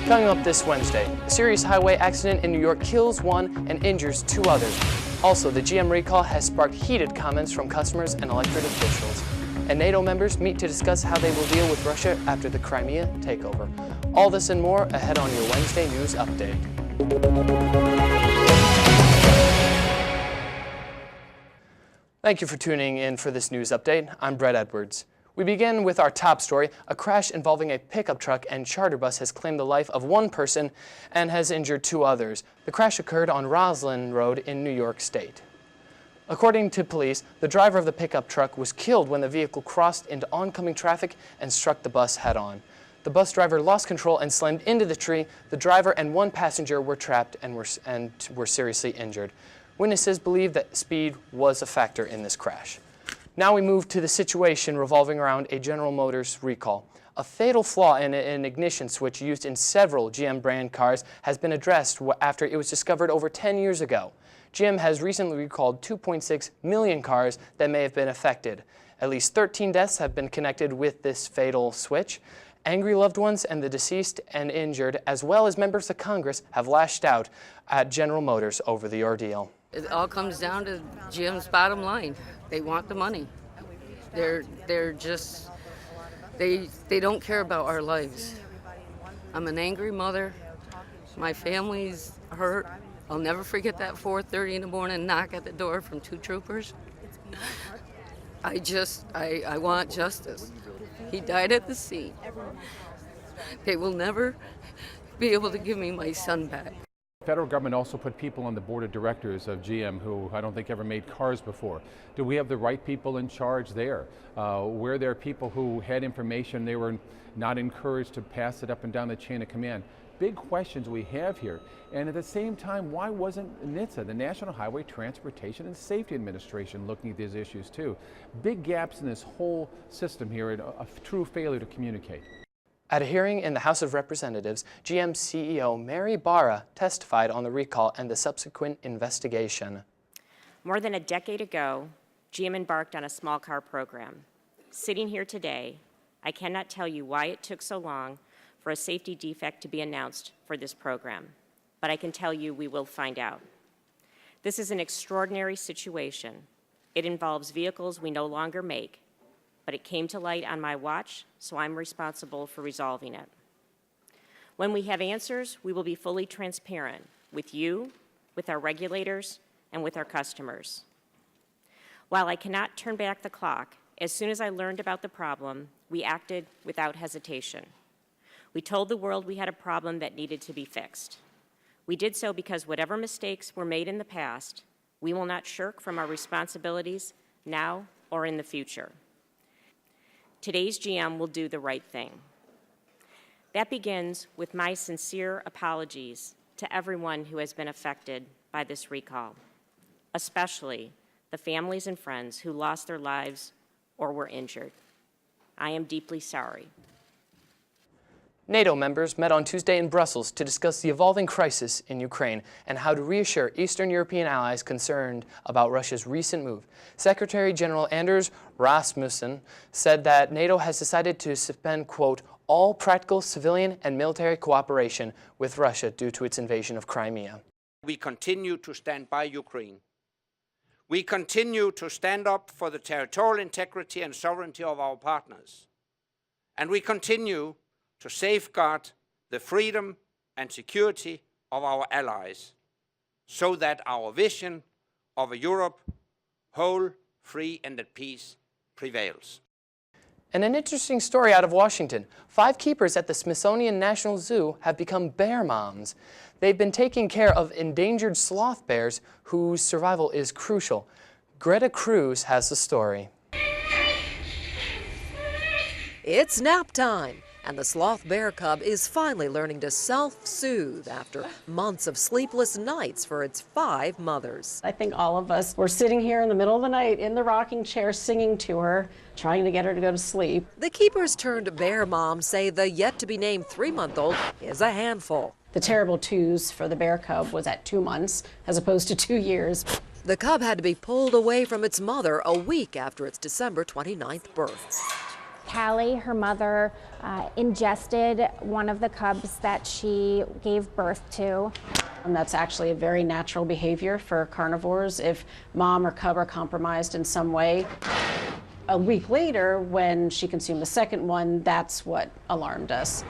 Coming up this Wednesday, a serious highway accident in New York kills one and injures two others. Also, the GM recall has sparked heated comments from customers and elected officials. And NATO members meet to discuss how they will deal with Russia after the Crimea takeover. All this and more ahead on your Wednesday News Update. Thank you for tuning in for this news update. I'm Brett Edwards. We begin with our top story. A crash involving a pickup truck and charter bus has claimed the life of one person and has injured two others. The crash occurred on Roslyn Road in New York State. According to police, the driver of the pickup truck was killed when the vehicle crossed into oncoming traffic and struck the bus head-on. The bus driver lost control and slammed into the tree. The driver and one passenger were trapped and were seriously injured. Witnesses believe that speed was a factor in this crash. Now we move to the situation revolving around a General Motors recall. A fatal flaw in an ignition switch used in several GM brand cars has been addressed after it was discovered over 10 years ago. GM has recently recalled 2.6 million cars that may have been affected. At least 13 deaths have been connected with this fatal switch. Angry loved ones and the deceased and injured, as well as members of Congress, have lashed out at General Motors over the ordeal. It all comes down to GM's bottom line. They want the money. They're just, they don't care about our lives. I'm an angry mother. My family's hurt. I'll never forget that 4:30 in the morning knock at the door from two troopers. I want justice. He died at the scene. They will never be able to give me my son back. The federal government also put people on the board of directors of GM who I don't think ever made cars before. Do we have the right people in charge there? Were there people who had information they were not encouraged to pass it up and down the chain of command? Big questions we have here. And at the same time, why wasn't NHTSA, the National Highway Transportation and Safety Administration, looking at these issues too? Big gaps in this whole system here and a true failure to communicate. At a hearing in the House of Representatives, GM CEO Mary Barra testified on the recall and the subsequent investigation. More than a decade ago, GM embarked on a small car program. Sitting here today, I cannot tell you why it took so long for a safety defect to be announced for this program, but I can tell you we will find out. This is an extraordinary situation. It involves vehicles we no longer make, but it came to light on my watch, so I'm responsible for resolving it. When we have answers, we will be fully transparent with you, with our regulators, and with our customers. While I cannot turn back the clock, as soon as I learned about the problem, we acted without hesitation. We told the world we had a problem that needed to be fixed. We did so because whatever mistakes were made in the past, we will not shirk from our responsibilities now or in the future. Today's GM will do the right thing. That begins with my sincere apologies to everyone who has been affected by this recall, especially the families and friends who lost their lives or were injured. I am deeply sorry. NATO members met on Tuesday in Brussels to discuss the evolving crisis in Ukraine and how to reassure Eastern European allies concerned about Russia's recent move. Secretary General Anders Rasmussen said that NATO has decided to suspend, quote, all practical civilian and military cooperation with Russia due to its invasion of Crimea. We continue to stand by Ukraine. We continue to stand up for the territorial integrity and sovereignty of our partners. And we continue to safeguard the freedom and security of our allies, so that our vision of a Europe whole, free, and at peace prevails. And an interesting story out of Washington. 5 keepers at the Smithsonian National Zoo have become bear moms. They've been taking care of endangered sloth bears whose survival is crucial. Greta Cruz has the story. It's nap time, and the sloth bear cub is finally learning to self-soothe after months of sleepless nights for its 5 mothers. I think all of us were sitting here in the middle of the night in the rocking chair singing to her, trying to get her to go to sleep. The keepers turned bear moms say the yet-to-be-named 3-month-old is a handful. The terrible twos for the bear cub was at 2 months as opposed to 2 years. The cub had to be pulled away from its mother a week after its December 29th birth. Callie, her mother, ingested one of the cubs that she gave birth to. And that's actually a very natural behavior for carnivores if mom or cub are compromised in some way. A week later, when she consumed the second one, that's what alarmed us.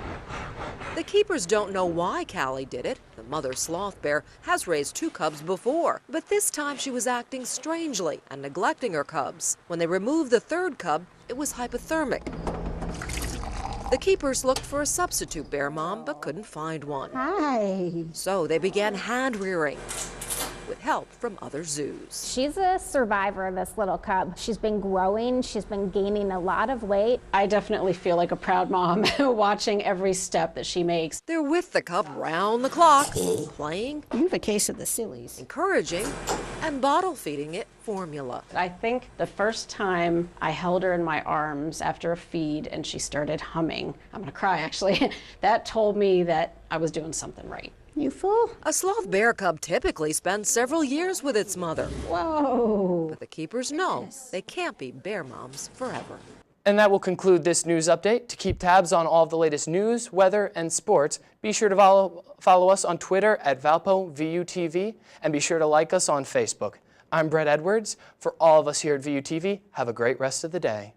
The keepers don't know why Callie did it. The mother sloth bear has raised 2 cubs before, but this time she was acting strangely and neglecting her cubs. When they removed the 3rd cub, it was hypothermic. The keepers looked for a substitute bear mom, but couldn't find one. Hi. So they began hand rearing with help from other zoos. She's a survivor, this little cub. She's been growing, she's been gaining a lot of weight. I definitely feel like a proud mom watching every step that she makes. They're with the cub round the clock, playing, You have a case of the sillies. encouraging, and bottle feeding it formula. I think the first time I held her in my arms after a feed and she started humming, I'm gonna cry actually, that told me that I was doing something right. You fool. A sloth bear cub typically spends several years with its mother, Whoa. but the keepers know they can't be bear moms forever. And that will conclude this news update. To keep tabs on all of the latest news, weather, and sports, be sure to follow us on Twitter at ValpoVUTV, and be sure to like us on Facebook. I'm Brett Edwards. For all of us here at VUTV, have a great rest of the day.